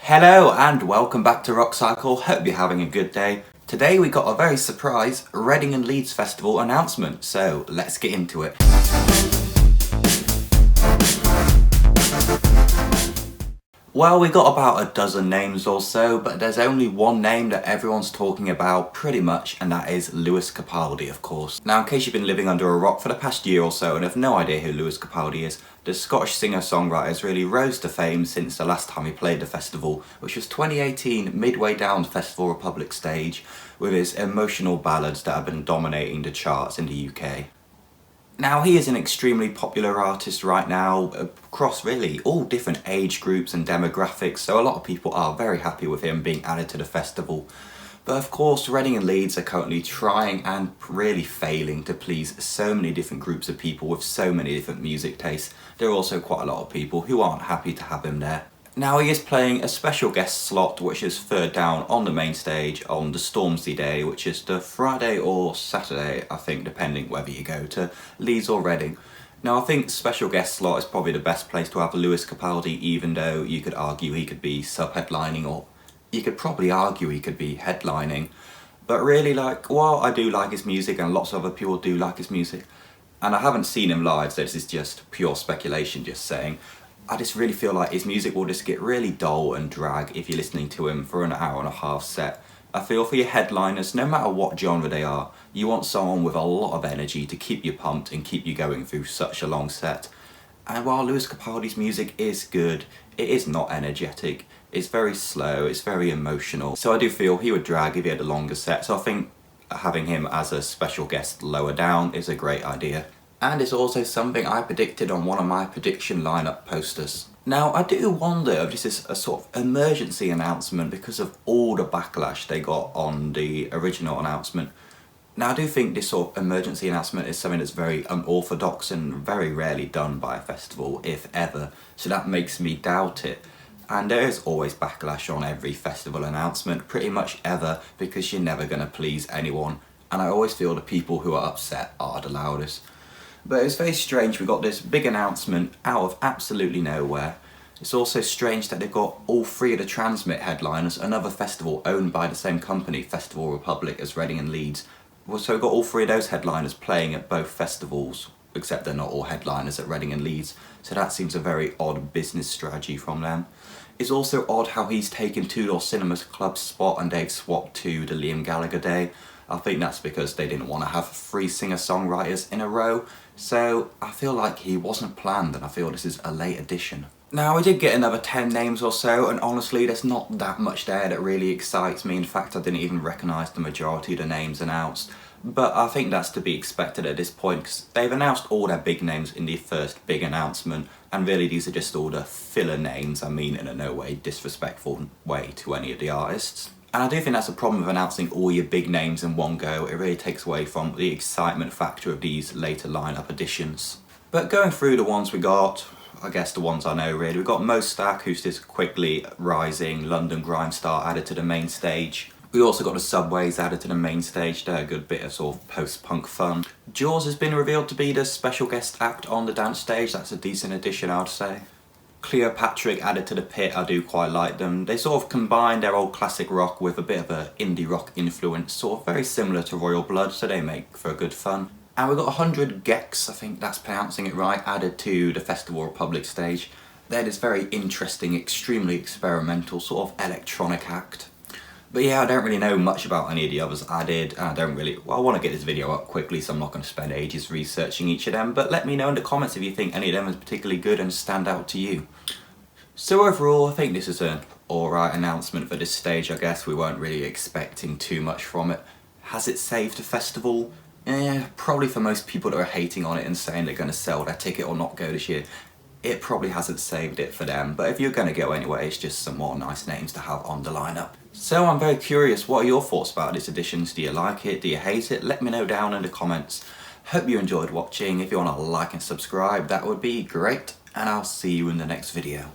Hello and welcome back to Rock Cycle. Hope you're having a good day. Today we got a very surprise Reading and Leeds Festival announcement, so let's get into it. Well, we got about a dozen names or so, but there's only one name that everyone's talking about pretty much, and that is Lewis Capaldi, of course. Now, in case you've been living under a rock for the past year or so and have no idea who Lewis Capaldi is, the Scottish singer-songwriter has really rose to fame since the last time he played the festival, which was 2018, midway down the Festival Republic stage, with his emotional ballads that have been dominating the charts in the UK. Now, he is an extremely popular artist right now across really all different age groups and demographics, so a lot of people are very happy with him being added to the festival. But of course, Reading and Leeds are currently trying and really failing to please so many different groups of people with so many different music tastes. There are also quite a lot of people who aren't happy to have him there. Now, he is playing a special guest slot which is third down on the main stage on the Stormzy Day, which is the Friday or Saturday, I think, depending whether you go to Leeds or Reading. Now, I think special guest slot is probably the best place to have Lewis Capaldi, even though you could argue he could be sub-headlining, or you could probably argue he could be headlining. But really, while I do like his music and lots of other people do like his music, and I haven't seen him live, so this is just pure speculation, just saying, I just really feel like his music will just get really dull and drag if you're listening to him for an hour and a half set. I feel for your headliners, no matter what genre they are, you want someone with a lot of energy to keep you pumped and keep you going through such a long set. And while Lewis Capaldi's music is good, it is not energetic. It's very slow, it's very emotional. So I do feel he would drag if he had a longer set. So I think having him as a special guest lower down is a great idea. And it's also something I predicted on one of my prediction lineup posters. Now, I do wonder if this is a sort of emergency announcement because of all the backlash they got on the original announcement. Now, I do think this sort of emergency announcement is something that's very unorthodox and very rarely done by a festival, if ever, so that makes me doubt it. And there is always backlash on every festival announcement, pretty much ever, because you're never going to please anyone. And I always feel the people who are upset are the loudest. But it's very strange we got this big announcement out of absolutely nowhere. It's also strange that they've got all three of the Transmit headliners, another festival owned by the same company, Festival Republic, as Reading and Leeds. So we've got all three of those headliners playing at both festivals, except they're not all headliners at Reading and Leeds, so that seems a very odd business strategy from them. It's also odd how he's taken Two Door Cinema's club spot and they've swapped to the Liam Gallagher Day. I think that's because they didn't want to have three singer-songwriters in a row, so I feel like he wasn't planned and I feel this is a late addition. Now, I did get another 10 names or so, and honestly there's not that much there that really excites me. In fact, I didn't even recognise the majority of the names announced. But I think that's to be expected at this point, because they've announced all their big names in the first big announcement, and really these are just all the filler names. I mean in a no way disrespectful way to any of the artists. And I do think that's a problem with announcing all your big names in one go. It really takes away from the excitement factor of these later lineup additions. But going through the ones we got, I guess the ones I know really, we've got Mo Stack, who's this quickly rising London grime star, added to the main stage. We also got the Subways added to the main stage. They're a good bit of sort of post-punk fun. Jaws has been revealed to be the special guest act on the dance stage. That's a decent addition, I'd say. Cleopatra added to the pit. I do quite like them. They sort of combine their old classic rock with a bit of a indie rock influence, sort of very similar to Royal Blood, so they make for good fun. And we've got 100 Gex, I think that's pronouncing it right, added to the Festival Republic stage. They're this very interesting, extremely experimental sort of electronic act. But yeah, I don't really know much about any of the others added, and I want to get this video up quickly, so I'm not going to spend ages researching each of them, but let me know in the comments if you think any of them is particularly good and stand out to you. So overall, I think this is an alright announcement for this stage. I guess we weren't really expecting too much from it. Has it saved the festival? Probably for most people that are hating on it and saying they're going to sell their ticket or not go this year. It probably hasn't saved it for them, but if you're going to go anyway, it's just some more nice names to have on the lineup. So I'm very curious, what are your thoughts about this edition? Do you like it? Do you hate it? Let me know down in the comments. Hope you enjoyed watching. If you want to like and subscribe, that would be great, and I'll see you in the next video.